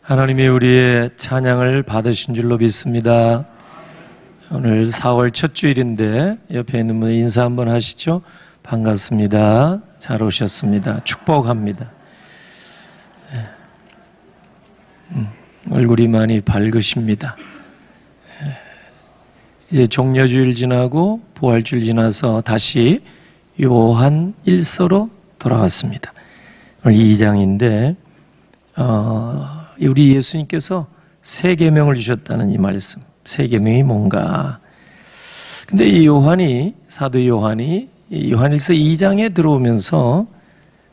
하나님이 우리의 찬양을 받으신 줄로 믿습니다. 오늘 4월 첫 주일인데 옆에 있는 분 인사 한번 하시죠. 반갑습니다. 잘 오셨습니다. 축복합니다. 얼굴이 많이 밝으십니다. 이제 종려주일 지나고 부활주일 지나서 다시 요한 1서로 돌아왔습니다. 오늘 2장인데 우리 예수님께서 세 계명을 주셨다는 이 말씀, 세 계명이 뭔가? 근데 이 요한이, 사도 요한이 요한일서 2장에 들어오면서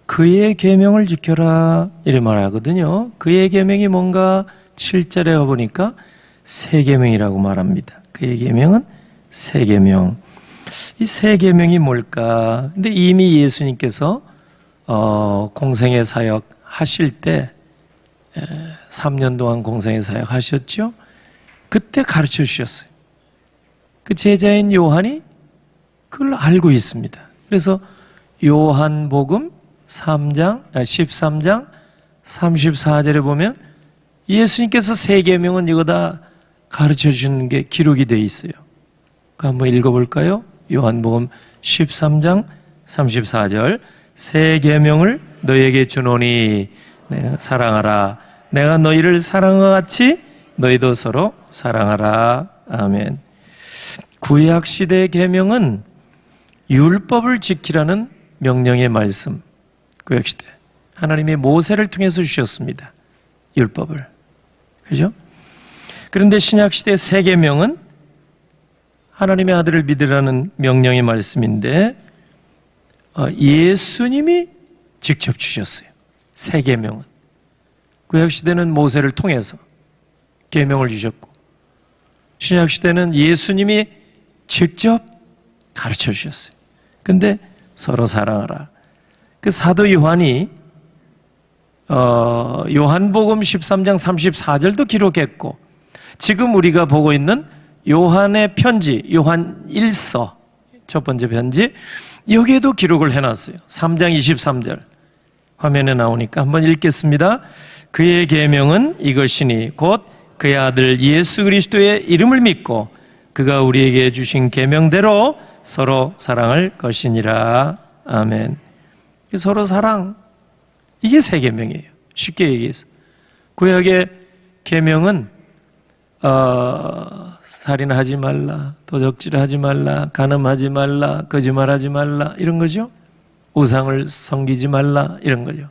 그의 계명을 지켜라 이렇게 말하거든요. 그의 계명이 뭔가 7절에 가보니까 세 계명이라고 말합니다. 그의 계명은 세 계명. 이 세 계명이 뭘까? 근데 이미 예수님께서 공생의 사역 하실 때 3년 동안 공생의 사역 하셨죠? 그때 가르쳐 주셨어요. 그 제자인 요한이 그걸 알고 있습니다. 그래서 요한복음 13장 34절에 보면 예수님께서 세 계명은 이거 다 가르쳐 주는 게 기록이 되어 있어요. 한번 읽어볼까요? 요한복음 13장 34절 세 계명을 너희에게 주노니 내가 사랑하라. 내가 너희를 사랑한 것 같이 너희도 서로 사랑하라. 아멘. 구약시대의 계명은 율법을 지키라는 명령의 말씀. 구약시대 하나님이 모세를 통해서 주셨습니다. 율법을. 그죠? 그런데 신약시대 세 계명은 하나님의 아들을 믿으라는 명령의 말씀인데 예수님이 직접 주셨어요. 세 계명은. 구약시대는 모세를 통해서 계명을 주셨고 신약시대는 예수님이 직접 가르쳐 주셨어요. 근데 서로 사랑하라. 그 사도 요한이 요한복음 13장 34절도 기록했고 지금 우리가 보고 있는 요한의 편지, 요한 1서 첫 번째 편지 여기에도 기록을 해놨어요. 3장 23절 화면에 나오니까 한번 읽겠습니다. 그의 계명은 이것이니 곧 그의 아들 예수 그리스도의 이름을 믿고 그가 우리에게 주신 계명대로 서로 사랑할 것이니라. 아멘. 서로 사랑, 이게 세 계명이에요. 쉽게 얘기해서 구약의 계명은 살인하지 말라, 도적질하지 말라, 간음하지 말라, 거짓말하지 말라 이런 거죠. 우상을 섬기지 말라 이런 거죠.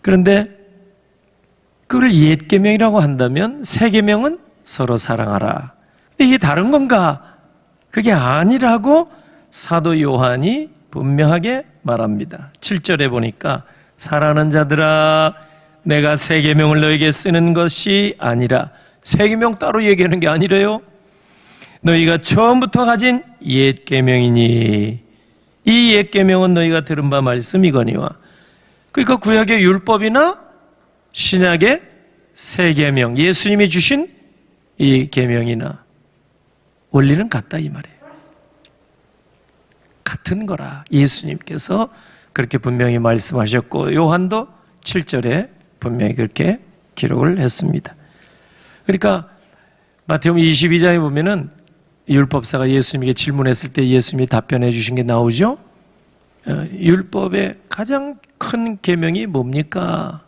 그런데 그걸 옛 계명이라고 한다면 새 계명은 서로 사랑하라. 근데 이게 다른 건가? 그게 아니라고 사도 요한이 분명하게 말합니다. 7절에 보니까 사랑하는 자들아 내가 새 계명을 너에게 쓰는 것이 아니라 새 계명 따로 얘기하는 게 아니래요. 너희가 처음부터 가진 옛 계명이니 이 옛 계명은 너희가 들은 바 말씀이거니와. 그러니까 구약의 율법이나 신약의 새 계명, 예수님이 주신 이 계명이나 원리는 같다 이 말이에요. 같은 거라 예수님께서 그렇게 분명히 말씀하셨고 요한도 7절에 분명히 그렇게 기록을 했습니다. 그러니까 마태복음 22장에 보면은 율법사가 예수님에게 질문했을 때 예수님이 답변해 주신 게 나오죠. 율법의 가장 큰 계명이 뭡니까?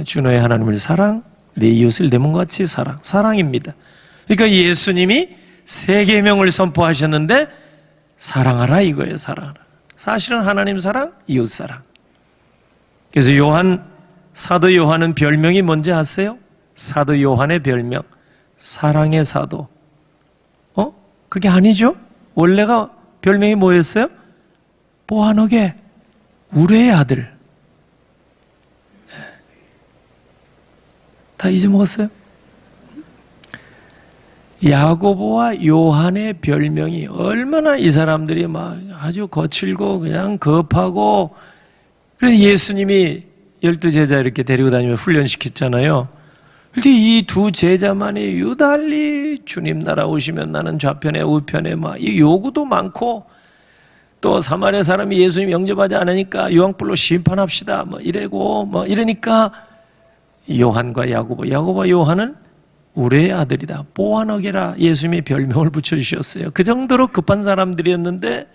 주 너의 하나님을 사랑, 내 이웃을 내 몸과 같이 사랑. 사랑입니다. 그러니까 예수님이 세 계명을 선포하셨는데 사랑하라 이거예요. 사랑하라. 사실은 하나님 사랑, 이웃 사랑. 그래서 사도 요한은 별명이 뭔지 아세요? 사도 요한의 별명 사랑의 사도. 그게 아니죠? 원래가 별명이 뭐였어요? 보아너게 우레의 아들. 다 잊어먹었어요? 야고보와 요한의 별명이 얼마나 이 사람들이 막 아주 거칠고 그냥 겁하고 그래서 예수님이 12제자 이렇게 데리고 다니며 훈련시켰잖아요. 그런데 이 두 제자만이 유달리 주님 나라 오시면 나는 좌편에 우편에 막 이 요구도 많고 또 사마리아 사람이 예수님 영접하지 않으니까 유황불로 심판합시다 뭐 이러고 뭐 이러니까 요한과 야고보, 요한은 우리의 아들이다. 보아너게라 예수님이 별명을 붙여주셨어요. 그 정도로 급한 사람들이었는데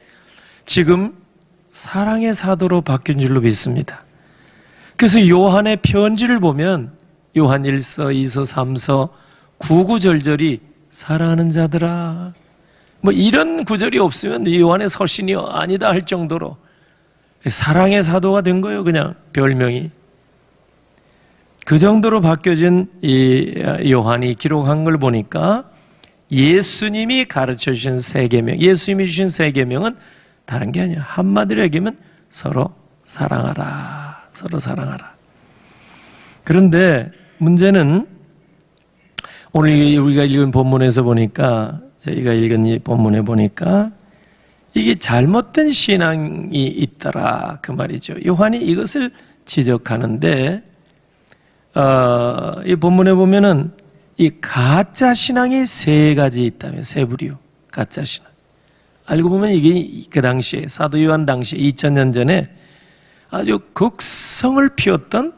지금 사랑의 사도로 바뀐 줄로 믿습니다. 그래서 요한의 편지를 보면 요한 1서, 2서, 3서, 9구절절이 사랑하는 자들아, 뭐 이런 구절이 없으면 요한의 서신이 아니다 할 정도로 사랑의 사도가 된 거예요. 그냥 별명이. 그 정도로 바뀌어진 이 요한이 기록한 걸 보니까 예수님이 가르쳐 주신 세 계명, 예수님이 주신 세 계명은 다른 게 아니야. 한마디로 얘기하면 서로 사랑하라. 서로 사랑하라. 그런데 문제는 오늘 우리가 읽은 본문에서 보니까, 저희가 읽은 이 본문에 보니까 이게 잘못된 신앙이 있더라 그 말이죠. 요한이 이것을 지적하는데 이 본문에 보면은 이 가짜 신앙이 세 가지 있다며, 세 부류. 가짜 신앙. 알고 보면 이게 그 당시에 사도 요한 당시에 2000년 전에 아주 극성을 피웠던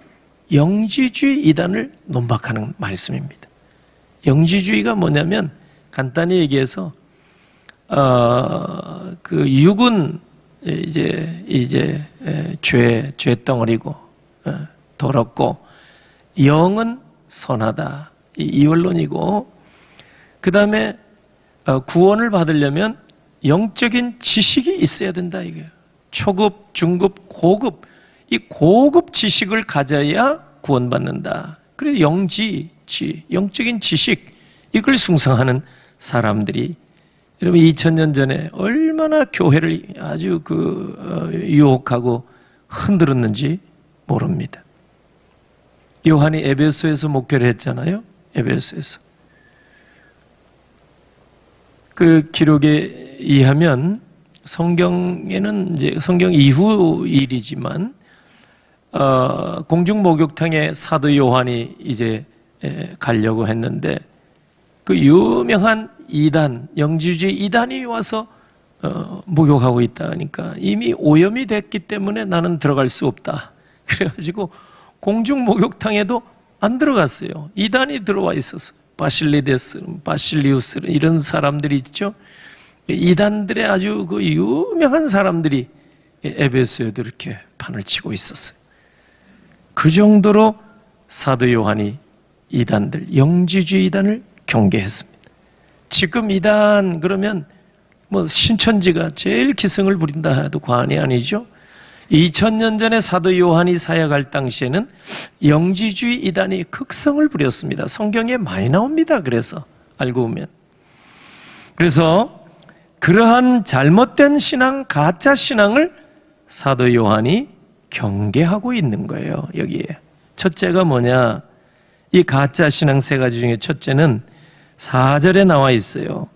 영지주의 이단을 논박하는 말씀입니다. 영지주의가 뭐냐면 간단히 얘기해서 그 육은 이제 죄 덩어리고 더럽고 영은 선하다. 이 원론이고, 그 다음에 구원을 받으려면 영적인 지식이 있어야 된다 이거예요. 초급, 중급, 고급, 이 고급 지식을 가져야 구원받는다. 그리고 영적인 지식, 이걸 숭상하는 사람들이 여러분 2000년 전에 얼마나 교회를 아주 유혹하고 흔들었는지 모릅니다. 요한이 에베소에서 목회를 했잖아요. 에베소에서. 그 기록에 의하면 성경에는 이제 성경 이후 일이지만 공중 목욕탕에 사도 요한이 이제 가려고 했는데 그 유명한 이단, 영지주의 이단이 와서 목욕하고 있다 하니까 이미 오염이 됐기 때문에 나는 들어갈 수 없다. 그래가지고 공중 목욕탕에도 안 들어갔어요. 이단이 들어와 있었어. 바실리우스 이런 사람들이 있죠. 이단들의 아주 그 유명한 사람들이 에베소에도 이렇게 판을 치고 있었어요. 그 정도로 사도 요한이 이단들, 영지주의 이단을 경계했습니다. 지금 이단 그러면 뭐 신천지가 제일 기승을 부린다 해도 과언이 아니죠. 2000년 전에 사도 요한이 사역할 당시에는 영지주의 이단이 극성을 부렸습니다. 성경에 많이 나옵니다. 그래서 알고 보면. 그래서 그러한 잘못된 신앙, 가짜 신앙을 사도 요한이 경계하고 있는 거예요. 여기에. 첫째가 뭐냐? 이 가짜 신앙 세 가지 중에 첫째는 4절에 나와 있어요.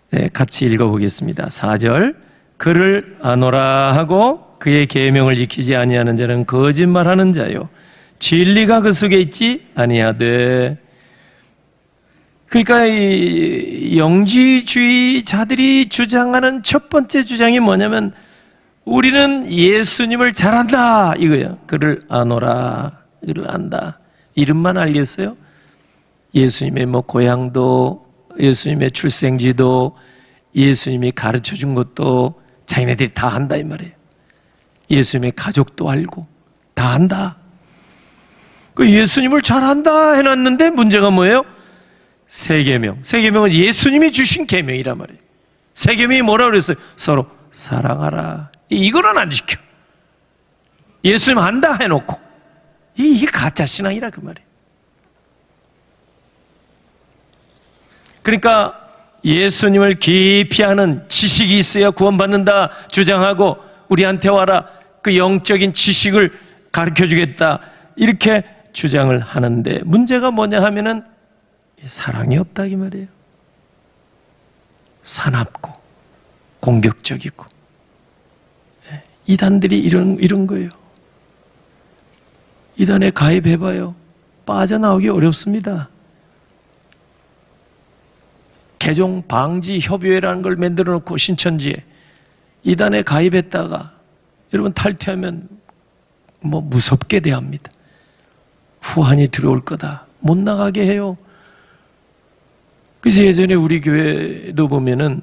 네, 같이 읽어보겠습니다. 4절. 그를 아노라 하고 그의 계명을 지키지 아니하는 자는 거짓말하는 자요, 진리가 그 속에 있지 아니하되. 그러니까 이 영지주의자들이 주장하는 첫 번째 주장이 뭐냐면 우리는 예수님을 잘 안다 이거예요. 그를 아노라, 그를 안다. 이름만 알겠어요? 예수님의 뭐 고향도, 예수님의 출생지도, 예수님이 가르쳐준 것도 자기네들이 다 한다 이 말이에요. 예수님의 가족도 알고 다 안다. 그 예수님을 잘 안다 해놨는데 문제가 뭐예요? 세 계명. 세 계명은 예수님이 주신 계명이란 말이에요. 세 계명이 뭐라 그랬어요? 서로 사랑하라. 이거는 안 지켜. 예수님 안다 해놓고 이게 가짜 신앙이라 그 말이에요. 그러니까 예수님을 깊이 아는 지식이 있어야 구원받는다 주장하고 우리한테 와라, 그 영적인 지식을 가르쳐 주겠다 이렇게 주장을 하는데 문제가 뭐냐 하면은 사랑이 없다 이 말이에요. 사납고 공격적이고. 이단들이 이런 거예요. 이단에 가입해봐요. 빠져나오기 어렵습니다. 개종 방지 협의회라는 걸 만들어 놓고 신천지에 이단에 가입했다가 여러분 탈퇴하면 뭐 무섭게 대합니다. 후환이 들어올 거다. 못 나가게 해요. 그래서 예전에 우리 교회도 보면은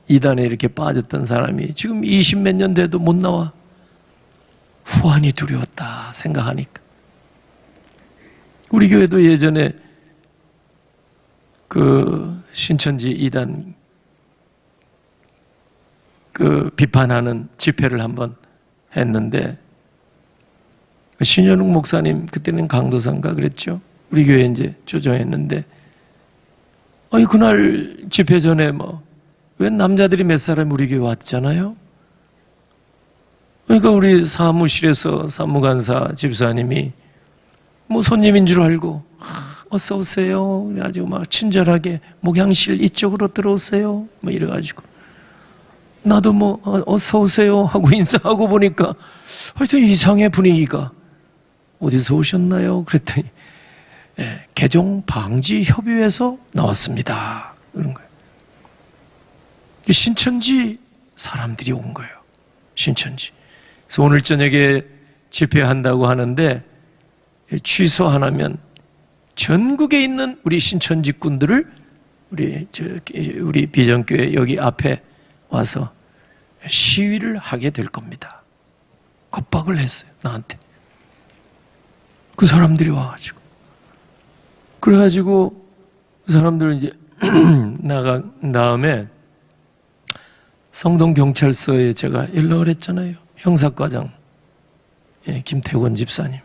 이단에 이렇게 빠졌던 사람이 지금 20몇 년 돼도 못 나와. 후환이 두려웠다 생각하니까. 우리 교회도 예전에 그 신천지 이단 그 비판하는 집회를 한번 했는데 신현웅 목사님 그때는 강도사인가 그랬죠. 우리 교회 이제 조정했는데 그날 집회 전에 웬 남자들이 몇 사람 우리 교회 왔잖아요. 그러니까 우리 사무실에서 사무간사 집사님이 손님인 줄 알고 어서 오세요. 그래가지고 막 친절하게 목양실 이쪽으로 들어오세요. 이래가지고 나도 어서 오세요 하고 인사하고 보니까 하여튼 이상해 분위기가. 어디서 오셨나요? 그랬더니 개종 방지 협의회에서 나왔습니다. 그런 거예요. 신천지 사람들이 온 거예요. 신천지. 그래서 오늘 저녁에 집회한다고 하는데 취소 안 하면 전국에 있는 우리 신천지꾼들을 우리 비전교회 여기 앞에 와서 시위를 하게 될 겁니다. 겁박을 했어요. 나한테. 그 사람들이 와가지고. 그래가지고 그 사람들은 이제 나간 다음에 성동경찰서에 제가 연락을 했잖아요. 형사과장 김태권 집사님.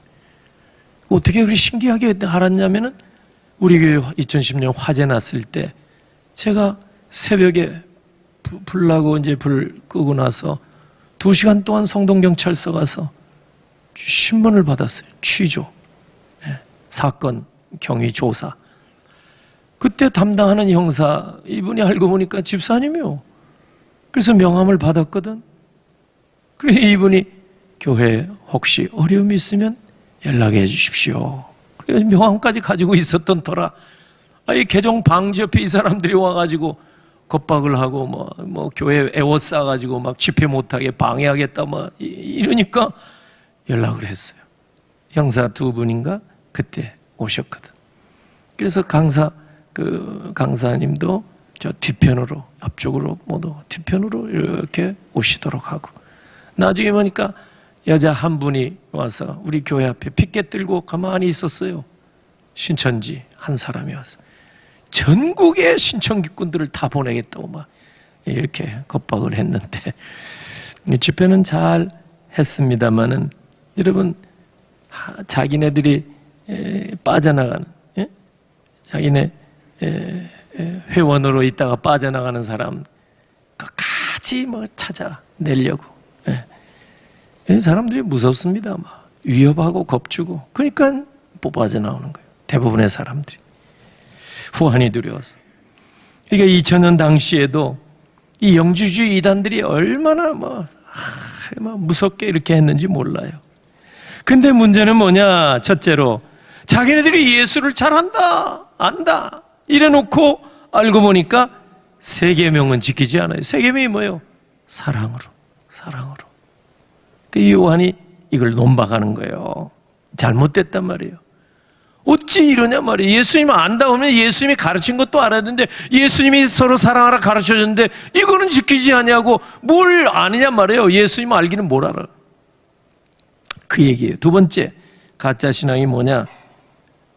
어떻게 그렇게 신기하게 알았냐면은 우리 교회 2010년 화재 났을 때 제가 새벽에 불나고 이제 불 끄고 나서 2시간 동안 성동경찰서 가서 신문을 받았어요. 취조. 사건 경위 조사. 그때 담당하는 형사 이분이 알고 보니까 집사님이요. 그래서 명함을 받았거든. 그래서 이분이 교회 혹시 어려움이 있으면 연락해 주십시오. 그래서 명함까지 가지고 있었던 터라. 이 개종 방지 옆에 이 사람들이 와가지고 겁박을 하고 교회 에워싸가지고 막 집회 못하게 방해하겠다 이러니까 연락을 했어요. 형사 2분인가 그때 오셨거든. 그래서 강사님도 저 뒤편으로 앞쪽으로 모두 뒤편으로 이렇게 오시도록 하고 나중에 보니까 여자 한 분이 와서 우리 교회 앞에 피켓 들고 가만히 있었어요. 신천지 한 사람이 와서 전국의 신천지꾼들을 다 보내겠다고 막 이렇게 겁박을 했는데 집회는 잘 했습니다만은 여러분 자기네들이 빠져나가는 자기네 회원으로 있다가 빠져나가는 사람 같이 찾아내려고 사람들이 무섭습니다. 위협하고 겁주고 그러니까 빠져나오는 거예요. 대부분의 사람들이 후환이 두려워서. 그러니까 2000년 당시에도 이 영주주의 이단들이 얼마나 무섭게 이렇게 했는지 몰라요. 근데 문제는 뭐냐? 첫째로 자기네들이 예수를 잘 안다 이래놓고 알고 보니까 세 계명은 지키지 않아요. 세 계명이 뭐예요? 사랑으로. 이 요한이 이걸 논박하는 거예요. 잘못됐단 말이에요. 어찌 이러냐 말이에요. 예수님 안다 하면 예수님이 가르친 것도 알아야 되는데 예수님이 서로 사랑하라 가르쳐줬는데 이거는 지키지 않냐고 뭘 아느냐 말이에요. 예수님 알기는 뭘 알아. 그 얘기예요. 두 번째 가짜 신앙이 뭐냐?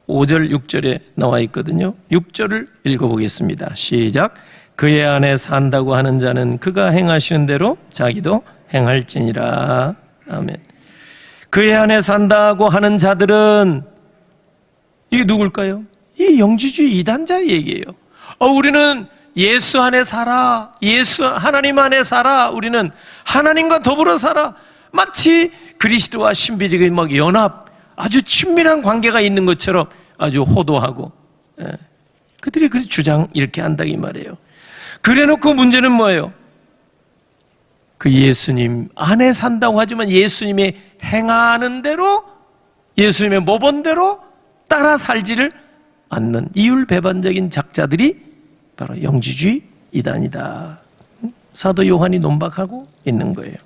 5절 6절에 나와 있거든요. 6절을 읽어보겠습니다. 시작. 그의 안에 산다고 하는 자는 그가 행하시는 대로 자기도 행할지니라. 아멘. 그의 안에 산다고 하는 자들은 이게 누굴까요? 이 영지주의 이단자 얘기예요. 우리는 예수 안에 살아. 하나님 안에 살아. 우리는 하나님과 더불어 살아. 마치 그리스도와 신비적인 연합, 아주 친밀한 관계가 있는 것처럼 아주 호도하고, 그들이 그 주장 이렇게 한다 이 말이에요. 그래놓고 문제는 뭐예요? 그 예수님 안에 산다고 하지만 예수님이 행하는 대로, 예수님의 모본대로 따라 살지를 않는 이율배반적인 작자들이 바로 영지주의 이단이다. 사도 요한이 논박하고 있는 거예요.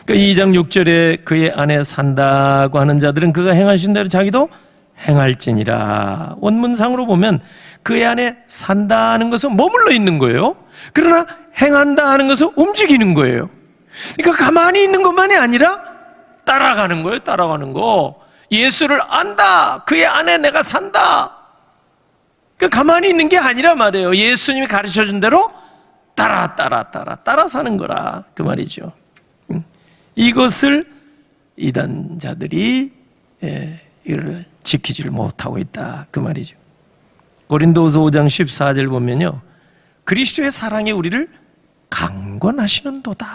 그러니까 2장 6절에 그의 안에 산다고 하는 자들은 그가 행하신 대로 자기도 행할지니라. 원문상으로 보면 그의 안에 산다는 것은 머물러 있는 거예요. 그러나 행한다 하는 것은 움직이는 거예요. 그러니까 가만히 있는 것만이 아니라 따라가는 거예요. 따라가는 거. 예수를 안다. 그의 안에 내가 산다. 그러니까 가만히 있는 게 아니라 말이에요. 예수님이 가르쳐준 대로 따라 사는 거라 그 말이죠. 이것을 이단자들이 이를 지키지를 못하고 있다 그 말이죠. 고린도후서 5장 14절 보면요, 그리스도의 사랑이 우리를 강권하시는도다.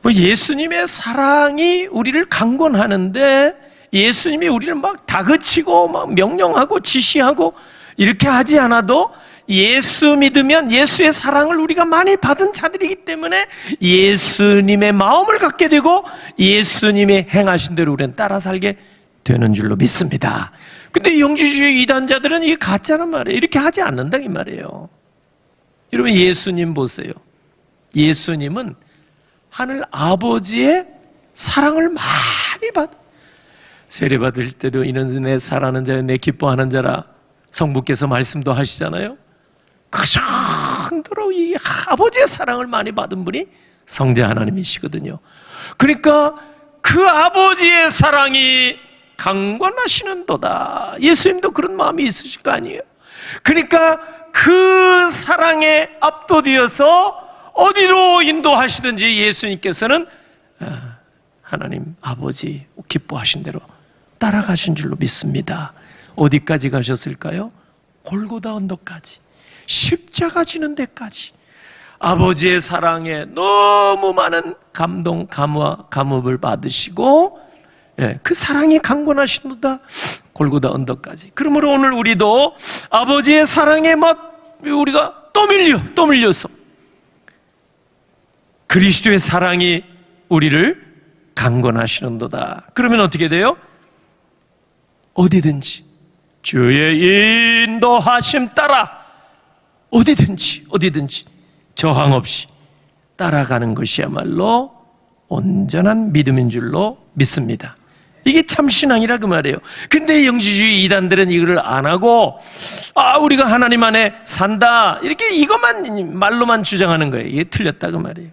예수님의 사랑이 우리를 강권하는데 예수님이 우리를 막 다그치고 막 명령하고 지시하고 이렇게 하지 않아도 예수 믿으면 예수의 사랑을 우리가 많이 받은 자들이기 때문에 예수님의 마음을 갖게 되고 예수님의 행하신 대로 우리는 따라 살게 되는 줄로 믿습니다. 근데 영지주의 이단자들은 이게 가짜란 말이에요. 이렇게 하지 않는다 이 말이에요. 여러분, 예수님 보세요. 예수님은 하늘 아버지의 사랑을 많이 받아. 세례받을 때도 이는 내 사랑하는 자여 내 기뻐하는 자라 성부께서 말씀도 하시잖아요. 그 정도로 이 아버지의 사랑을 많이 받은 분이 성자 하나님이시거든요. 그러니까 그 아버지의 사랑이 강권하시는도다. 예수님도 그런 마음이 있으실 거 아니에요. 그러니까 그 사랑에 압도되어서 어디로 인도하시든지 예수님께서는 하나님 아버지 기뻐하신 대로 따라가신 줄로 믿습니다. 어디까지 가셨을까요? 골고다 언덕까지, 십자가 지는 데까지. 아버지의 사랑에 너무 많은 감동, 감업을 받으시고 그 사랑이 강권하시도다 골고다 언덕까지. 그러므로 오늘 우리도 아버지의 사랑에 막 우리가 또 밀려서 그리스도의 사랑이 우리를 강권하시는도다. 그러면 어떻게 돼요? 어디든지 주의 인도하심 따라 어디든지 저항 없이 따라가는 것이야말로 온전한 믿음인 줄로 믿습니다. 이게 참 신앙이라 그 말이에요. 근데 영지주의 이단들은 이거를 안 하고 우리가 하나님 안에 산다 이렇게 이것만 말로만 주장하는 거예요. 이게 틀렸다 그 말이에요.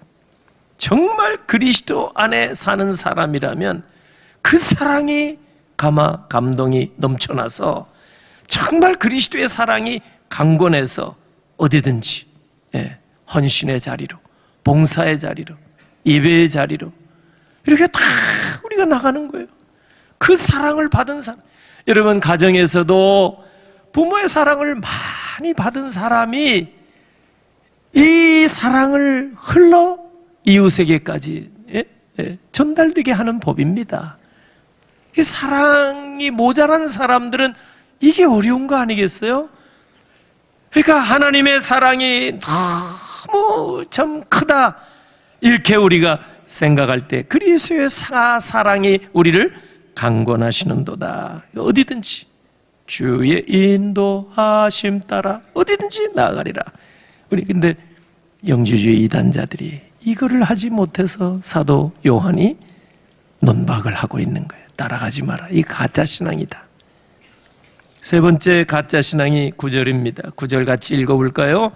정말 그리스도 안에 사는 사람이라면 그 사랑이 감동이 넘쳐나서 정말 그리스도의 사랑이 강권해서 어디든지 헌신의 자리로, 봉사의 자리로, 예배의 자리로 이렇게 다 우리가 나가는 거예요. 그 사랑을 받은 사람. 여러분, 가정에서도 부모의 사랑을 많이 받은 사람이 이 사랑을 흘러 이웃에게까지 전달되게 하는 법입니다. 이 사랑이 모자란 사람들은 이게 어려운 거 아니겠어요? 그러니까 하나님의 사랑이 너무 참 크다 이렇게 우리가 생각할 때 그리스도의 사랑이 우리를 강권하시는도다. 어디든지 주의 인도하심 따라 어디든지 나아가리라. 우리 근데 영지주의 이단자들이 이거를 하지 못해서 사도 요한이 논박을 하고 있는 거예요. 따라가지 마라. 이 가짜 신앙이다. 세 번째 가짜 신앙이 9절입니다. 9절 같이 읽어볼까요?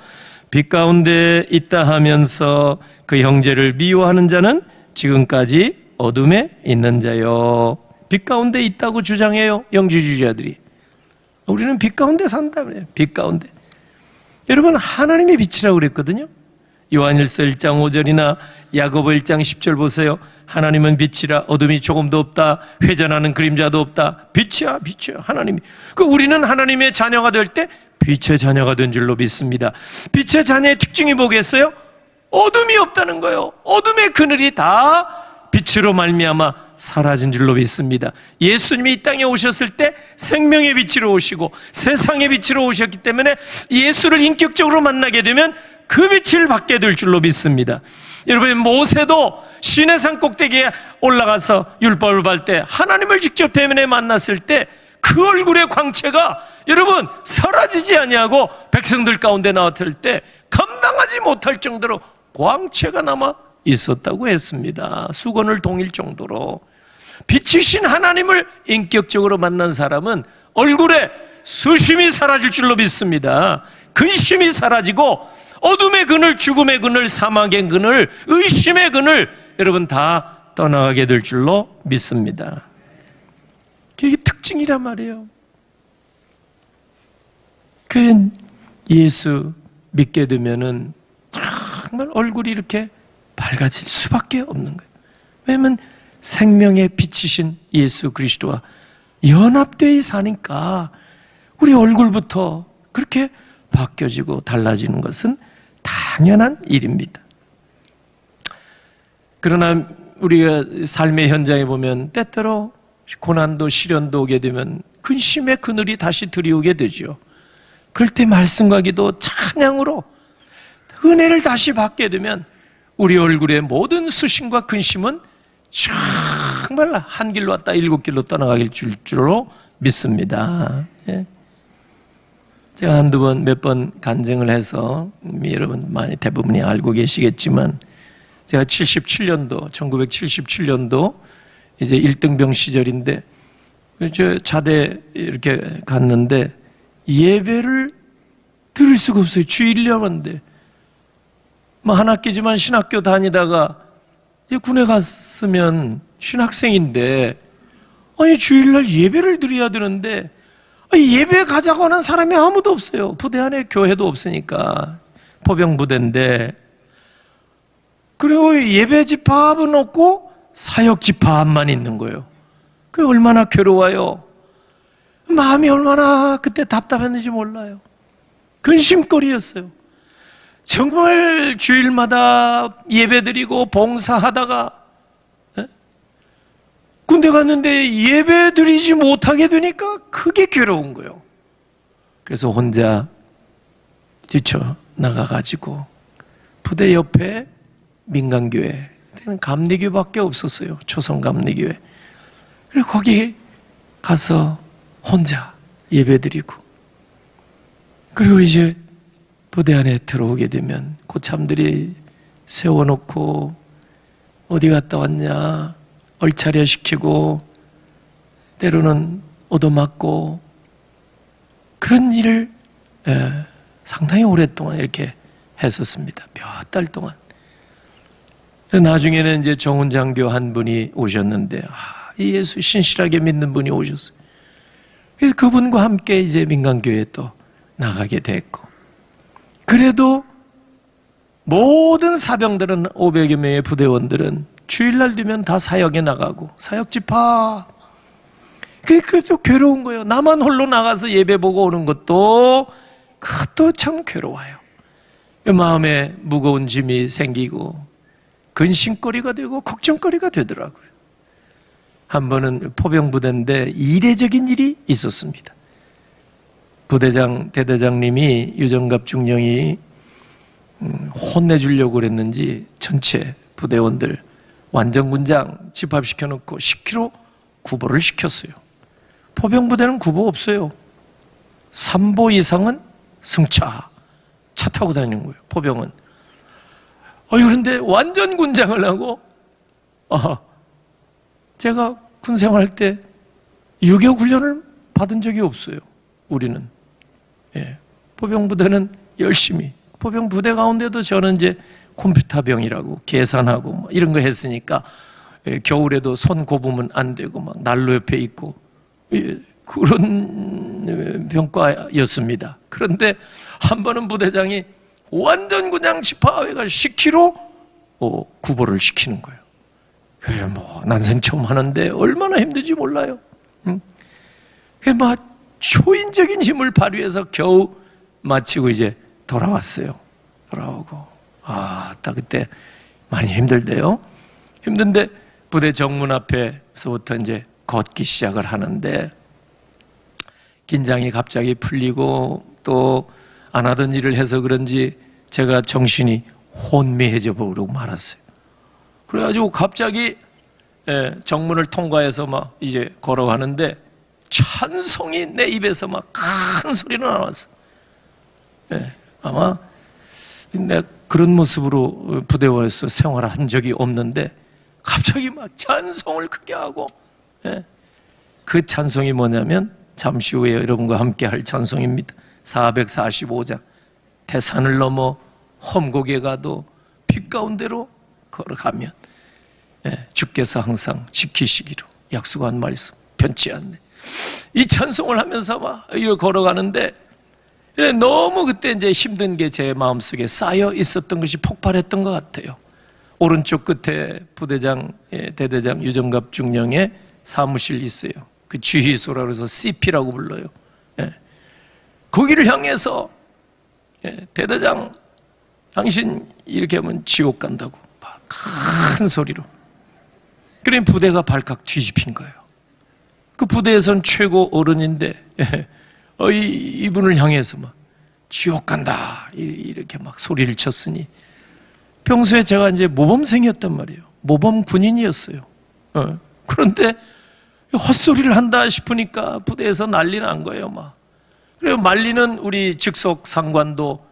빛 가운데 있다 하면서 그 형제를 미워하는 자는 지금까지 어둠에 있는 자요. 빛 가운데 있다고 주장해요. 영지주의자들이. 우리는 빛 가운데 산다 그래요. 빛 가운데. 여러분, 하나님의 빛이라고 그랬거든요. 요한일서 1장 5절이나 야고보 1장 10절 보세요. 하나님은 빛이라 어둠이 조금도 없다. 회전하는 그림자도 없다. 빛이야 하나님이. 우리는 하나님의 자녀가 될 때 빛의 자녀가 된 줄로 믿습니다. 빛의 자녀의 특징이 뭐겠어요? 어둠이 없다는 거예요. 어둠의 그늘이 다 빛으로 말미암아 사라진 줄로 믿습니다. 예수님이 이 땅에 오셨을 때 생명의 빛으로 오시고 세상의 빛으로 오셨기 때문에 예수를 인격적으로 만나게 되면 그 빛을 받게 될 줄로 믿습니다. 여러분, 모세도 시내산 꼭대기에 올라가서 율법을 받을 때 하나님을 직접 대면에 만났을 때 그 얼굴의 광채가 여러분 사라지지 아니하고 백성들 가운데 나왔을 때 감당하지 못할 정도로 광채가 남아 있었다고 했습니다. 수건을 동일 정도로. 빛이신 하나님을 인격적으로 만난 사람은 얼굴에 수심이 사라질 줄로 믿습니다. 근심이 사라지고 어둠의 그늘, 죽음의 그늘, 사막의 그늘, 의심의 그늘, 여러분 다 떠나가게 될 줄로 믿습니다. 이게 특징이란 말이에요. 그 예수 믿게 되면은 정말 얼굴이 이렇게 밝아질 수밖에 없는 거예요. 왜냐하면 생명의 빛이신 예수 그리스도와 연합되어 사니까 우리 얼굴부터 그렇게 바뀌어지고 달라지는 것은 당연한 일입니다. 그러나 우리가 삶의 현장에 보면 때때로 고난도 시련도 오게 되면 근심의 그늘이 다시 들이오게 되죠. 그럴 때 말씀과 기도, 찬양으로 은혜를 다시 받게 되면 우리 얼굴의 모든 수심과 근심은 정말 한 길로 왔다 7길로 떠나가길 줄로 믿습니다. 예. 제가 한두 번, 몇 번 간증을 해서 여러분 많이 대부분이 알고 계시겠지만 제가 1977년도 이제 1등병 시절인데 저 자대 이렇게 갔는데 예배를 들을 수가 없어요. 주일이었는데 뭐 한 학기지만 신학교 다니다가 군에 갔으면 신학생인데 아니 주일날 예배를 드려야 되는데 예배 가자고 하는 사람이 아무도 없어요. 부대 안에 교회도 없으니까 포병부대인데 그리고 예배 집합은 없고 사역 집합만 있는 거예요. 그게 얼마나 괴로워요. 마음이 얼마나 그때 답답했는지 몰라요. 근심거리였어요. 정말 주일마다 예배드리고 봉사하다가 군대 갔는데 예배드리지 못하게 되니까 그게 괴로운 거예요. 그래서 혼자 지쳐 나가가지고 부대 옆에 민간교회, 그때는 감리교밖에 없었어요. 초성감리교회. 그리고 거기 가서 혼자 예배드리고 그리고 이제 부대 안에 들어오게 되면 고참들이 세워놓고 어디 갔다 왔냐 얼차려 시키고 때로는 얻어맞고 그런 일을 상당히 오랫동안 이렇게 했었습니다. 몇 달 동안. 나중에는 이제 정훈 장교 한 분이 오셨는데 이 예수 신실하게 믿는 분이 오셨어요. 그분과 함께 이제 민간교회에 또 나가게 됐고 그래도 모든 사병들은 500여 명의 부대원들은 주일날 되면 다 사역에 나가고 사역 집합. 그게 또 괴로운 거예요. 나만 홀로 나가서 예배 보고 오는 것도 그것도 참 괴로워요. 마음에 무거운 짐이 생기고 근심거리가 되고 걱정거리가 되더라고요. 한 번은 포병부대인데 이례적인 일이 있었습니다. 부대장, 대대장님이 유정갑 중령이 혼내주려고 그랬는지 전체 부대원들 완전군장 집합시켜놓고 10km 구보를 시켰어요. 포병부대는 구보 없어요. 3보 이상은 승차, 차 타고 다니는 거예요. 포병은. 그런데 완전 군장을 하고 제가 군 생활할 때 유교 훈련을 받은 적이 없어요. 우리는. 예. 포병부대는 열심히. 포병부대 가운데도 저는 이제 컴퓨터병이라고 계산하고 뭐 이런 거 했으니까 겨울에도 손 꼽으면 안 되고 막 난로 옆에 있고 그런 병과였습니다. 그런데 한 번은 부대장이 완전 그냥 집합회가 10km 구보를 시키는 거예요. 뭐 난생 처음 하는데 얼마나 힘든지 몰라요. 막 초인적인 힘을 발휘해서 겨우 마치고 이제 돌아왔어요. 돌아오고 딱 그때 많이 힘들대요. 힘든데 부대 정문 앞에서부터 이제 걷기 시작을 하는데 긴장이 갑자기 풀리고 또 안 하던 일을 해서 그런지 제가 정신이 혼미해져 버리고 말았어요. 그래가지고 갑자기 정문을 통과해서 막 이제 걸어가는데 찬송이 내 입에서 막 큰 소리로 나왔어. 아마 내가 그런 모습으로 부대원에서 생활을 한 적이 없는데 갑자기 막 찬송을 크게 하고, 예. 그 찬송이 뭐냐면 잠시 후에 여러분과 함께 할 찬송입니다. 445장. 대산을 넘어 험곡에 가도 빛 가운데로 걸어가면, 예. 주께서 항상 지키시기로 약속한 말씀 변치 않네. 이 찬송을 하면서 막 이렇게 걸어가는데, 예, 너무 그때 이제 힘든 게 제 마음속에 쌓여 있었던 것이 폭발했던 것 같아요. 오른쪽 끝에 부대장, 대대장 유정갑 중령의 사무실 있어요. 그 지휘소라고 해서 CP라고 불러요. 예. 거기를 향해서, 예, 대대장, 당신 이렇게 하면 지옥 간다고 막 큰 소리로. 그러니 부대가 발칵 뒤집힌 거예요. 그 부대에선 최고 어른인데, 예, 이분을 향해서 막 지옥 간다 이렇게 막 소리를 쳤으니, 평소에 제가 이제 모범생이었단 말이에요. 모범 군인이었어요. 그런데 헛소리를 한다 싶으니까 부대에서 난리 난 거예요, 막. 그리고 말리는 우리 직속 상관도,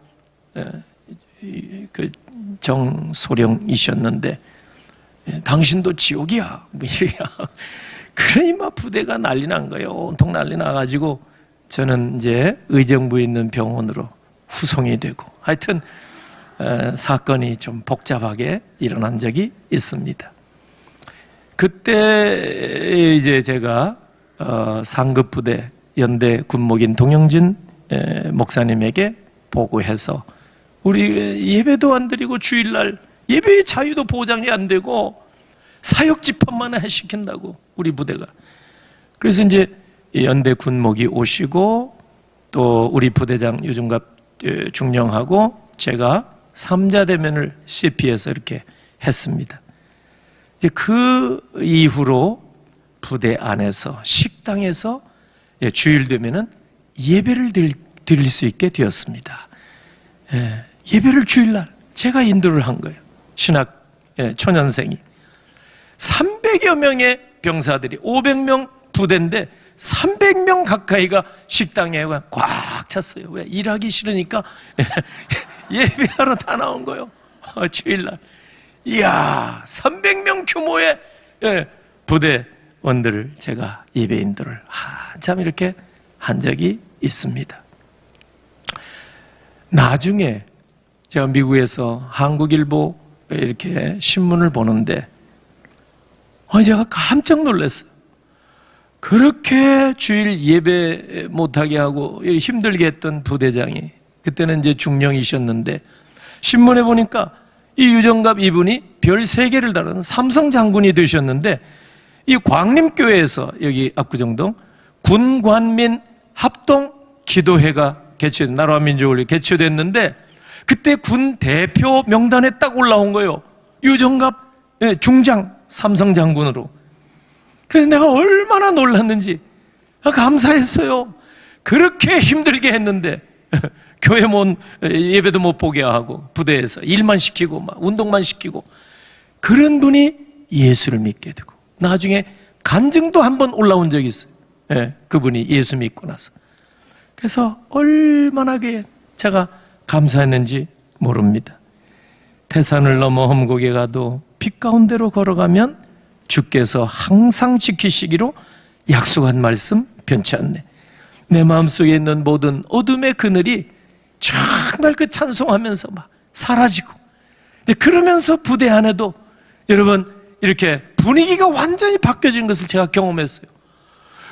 그 정소령이셨는데, 당신도 지옥이야, 뭐 이래야. 그러니 막 부대가 난리 난 거예요. 온통 난리 나가지고 저는 이제 의정부에 있는 병원으로 후송이 되고, 하여튼 사건이 좀 복잡하게 일어난 적이 있습니다. 그때 이제 제가 상급 부대 연대 군목인 동영진 목사님에게 보고해서, 우리 예배도 안 드리고 주일날 예배의 자유도 보장이 안 되고 사역 집합만 시킨다고 우리 부대가. 그래서 이제 연대 군목이 오시고 또 우리 부대장 유중갑 중령하고 제가 3자 대면을 CP에서 이렇게 했습니다. 이제 그 이후로 부대 안에서 식당에서 주일 되면은 예배를 드릴 수 있게 되었습니다. 예배를 주일날 제가 인도를 한 거예요. 신학 초년생이 300여 명의 병사들이 500명 부대인데 300명 가까이가 식당에 꽉 찼어요. 왜? 일하기 싫으니까 예배하러 다 나온 거예요. 주일날. 이야, 300명 규모의 부대원들을 제가 예배 인도를 한참 이렇게 한 적이 있습니다. 나중에 제가 미국에서 한국일보 이렇게 신문을 보는데 제가 깜짝 놀랐어요. 그렇게 주일 예배 못하게 하고 힘들게 했던 부대장이, 그때는 이제 중령이셨는데, 신문에 보니까 이 유정갑 이분이 별 3개를 다루는 삼성 장군이 되셨는데, 이 광림교회에서 여기 압구정동 군관민 합동 기도회가 개최된, 나라와 민족을 개최됐는데, 그때 군 대표 명단에 딱 올라온 거예요. 유정갑 중장 삼성 장군으로. 그래서 내가 얼마나 놀랐는지 감사했어요. 그렇게 힘들게 했는데 교회 예배도 못 보게 하고 부대에서 일만 시키고 막 운동만 시키고, 그런 분이 예수를 믿게 되고 나중에 간증도 한번 올라온 적이 있어요. 그분이 예수 믿고 나서. 그래서 얼마나 제가 감사했는지 모릅니다. 태산을 넘어 험곡에 가도 빛 가운데로 걸어가면 주께서 항상 지키시기로 약속한 말씀 변치 않네. 내 마음속에 있는 모든 어둠의 그늘이 정말 그 찬송하면서 막 사라지고, 이제 그러면서 부대 안에도 여러분 이렇게 분위기가 완전히 바뀌어진 것을 제가 경험했어요.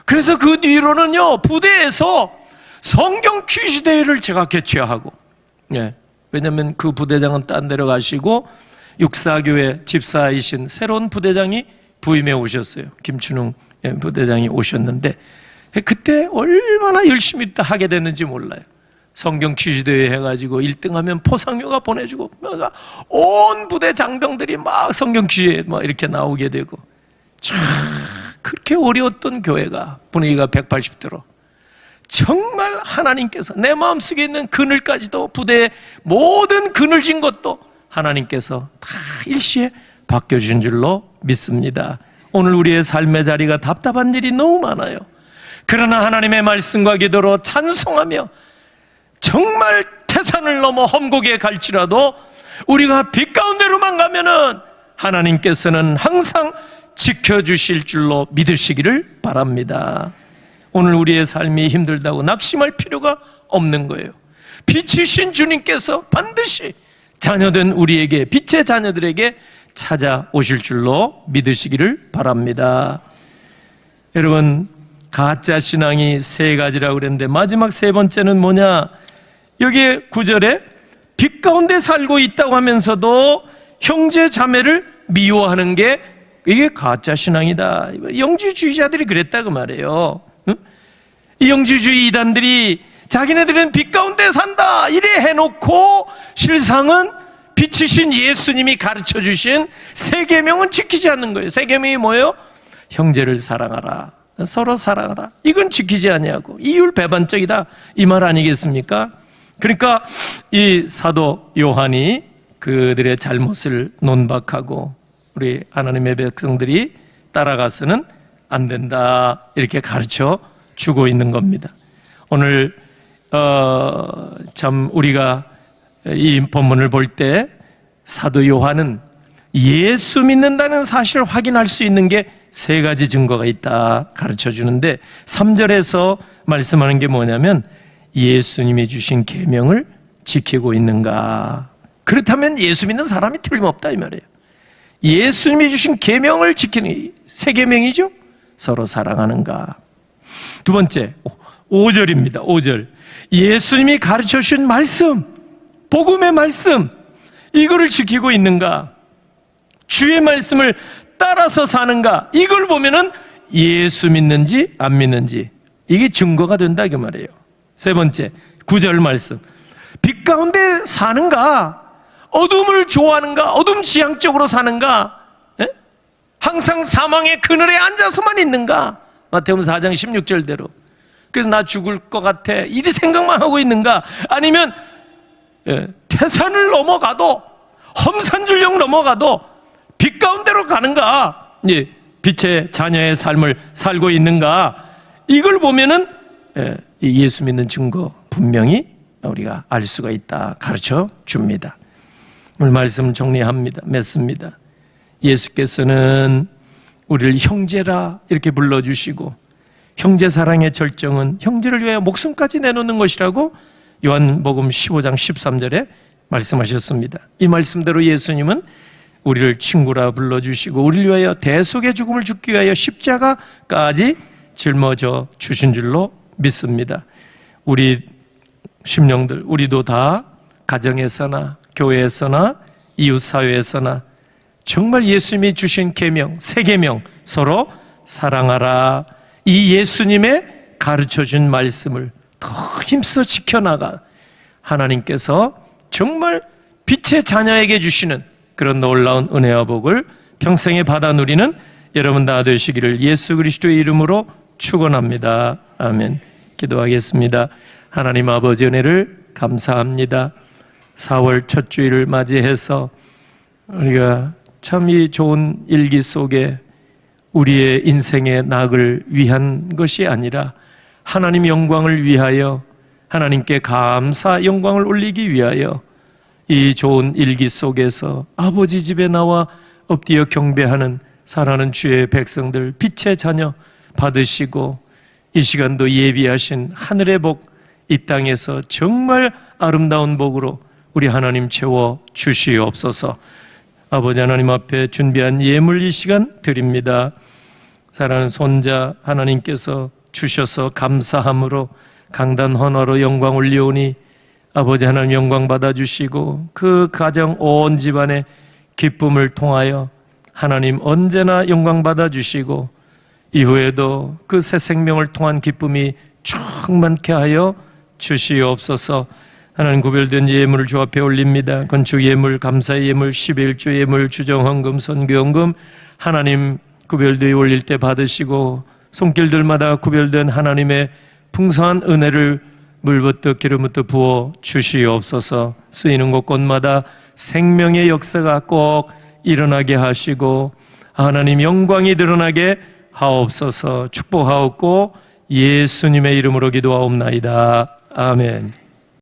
그래서 그 뒤로는요, 부대에서 성경 퀴즈 대회를 제가 개최하고, 왜냐하면 그 부대장은 딴 데로 가시고 육사교회 집사이신 새로운 부대장이 부임해 오셨어요. 김춘웅 부대장이 오셨는데, 그때 얼마나 열심히 하게 됐는지 몰라요. 성경 퀴즈 대회 해가지고 1등하면 포상휴가 보내주고, 온 부대 장병들이 막 성경 퀴즈에 막 이렇게 나오게 되고, 참 그렇게 어려웠던 교회가 분위기가 180도로 정말 하나님께서 내 마음속에 있는 그늘까지도, 부대의 모든 그늘진 것도 하나님께서 다 일시에 바뀌어주신 줄로 믿습니다. 오늘 우리의 삶의 자리가 답답한 일이 너무 많아요. 그러나 하나님의 말씀과 기도로 찬송하며 정말 태산을 넘어 험곡에 갈지라도 우리가 빛 가운데로만 가면은 하나님께서는 항상 지켜주실 줄로 믿으시기를 바랍니다. 오늘 우리의 삶이 힘들다고 낙심할 필요가 없는 거예요. 빛이신 주님께서 반드시 자녀된 우리에게, 빛의 자녀들에게 찾아오실 줄로 믿으시기를 바랍니다. 여러분, 가짜 신앙이 세 가지라고 그랬는데 마지막 세 번째는 뭐냐? 여기에 9절에 빛 가운데 살고 있다고 하면서도 형제 자매를 미워하는 게 이게 가짜 신앙이다. 영지주의자들이 그랬다 그 말이에요. 응? 이 영지주의 이단들이 자기네들은 빛 가운데 산다 이래 해놓고 실상은 빛이신 예수님이 가르쳐 주신 세 계명은 지키지 않는 거예요. 세 계명이 뭐예요? 형제를 사랑하라, 서로 사랑하라. 이건 지키지 아니하고 이율 배반적이다 이 말 아니겠습니까? 그러니까 이 사도 요한이 그들의 잘못을 논박하고 우리 하나님의 백성들이 따라가서는 안 된다 이렇게 가르쳐 주고 있는 겁니다. 오늘 참 우리가 이 본문을 볼 때 사도 요한은 예수 믿는다는 사실을 확인할 수 있는 게 세 가지 증거가 있다 가르쳐 주는데 3절에서 말씀하는 게 뭐냐면 예수님이 주신 계명을 지키고 있는가? 그렇다면 예수 믿는 사람이 틀림없다 이 말이에요. 예수님이 주신 계명을 지키는 세 계명이죠. 서로 사랑하는가? 두 번째 5절입니다. 5절 예수님이 가르쳐 주신 말씀, 복음의 말씀 이거를 지키고 있는가? 주의 말씀을 따라서 사는가? 이걸 보면은 예수 믿는지 안 믿는지 이게 증거가 된다 그 말이에요. 세 번째 9절 말씀 빛 가운데 사는가? 어둠을 좋아하는가? 어둠 지향적으로 사는가? 에? 항상 사망의 그늘에 앉아서만 있는가? 마태복음 4장 16절대로 그래서 나 죽을 것 같아 이리 생각만 하고 있는가? 아니면 태산을 넘어가도 험산줄령 넘어가도 빛 가운데로 가는가? 빛의 자녀의 삶을 살고 있는가? 이걸 보면은 예수 믿는 증거 분명히 우리가 알 수가 있다 가르쳐 줍니다. 오늘 말씀 정리합니다. 맺습니다. 예수께서는 우리를 형제라 이렇게 불러주시고 형제 사랑의 절정은 형제를 위하여 목숨까지 내놓는 것이라고 요한복음 15장 13절에 말씀하셨습니다. 이 말씀대로 예수님은 우리를 친구라 불러주시고 우리를 위하여 대속의 죽음을 죽기 위하여 십자가까지 짊어져 주신 줄로 믿습니다. 우리 심령들 우리도 다 가정에서나 교회에서나 이웃사회에서나 정말 예수님이 주신 계명, 세 계명 서로 사랑하라 이 예수님의 가르쳐준 말씀을 더 힘써 지켜나가 하나님께서 정말 빛의 자녀에게 주시는 그런 놀라운 은혜와 복을 평생에 받아 누리는 여러분 다 되시기를 예수 그리스도의 이름으로 축원합니다. 아멘. 기도하겠습니다. 하나님 아버지 은혜를 감사합니다. 4월 첫 주일을 맞이해서 우리가 참 이 좋은 일기 속에 우리의 인생의 낙을 위한 것이 아니라 하나님 영광을 위하여 하나님께 감사 영광을 올리기 위하여 이 좋은 일기 속에서 아버지 집에 나와 엎드려 경배하는 사랑하는 주의 백성들 빛의 자녀 받으시고 이 시간도 예비하신 하늘의 복 이 땅에서 정말 아름다운 복으로 우리 하나님 채워 주시옵소서. 아버지 하나님 앞에 준비한 예물 이 시간 드립니다. 사랑하는 손자 하나님께서 주셔서 감사함으로 강단 헌화로 영광 올리오니 아버지 하나님 영광 받아주시고 그 가정 온 집안의 기쁨을 통하여 하나님 언제나 영광 받아주시고 이후에도 그 새 생명을 통한 기쁨이 충만케 하여 주시옵소서. 하나님 구별된 예물을 주 앞에 올립니다. 건축 예물, 감사의 예물, 11조 예물, 주정헌금, 선교헌금 하나님 구별되어 올릴 때 받으시고 손길들마다 구별된 하나님의 풍성한 은혜를 물부터 기름부터 부어 주시옵소서. 쓰이는 곳곳마다 생명의 역사가 꼭 일어나게 하시고 하나님 영광이 드러나게 하옵소서. 축복하옵고 예수님의 이름으로 기도하옵나이다. 아멘.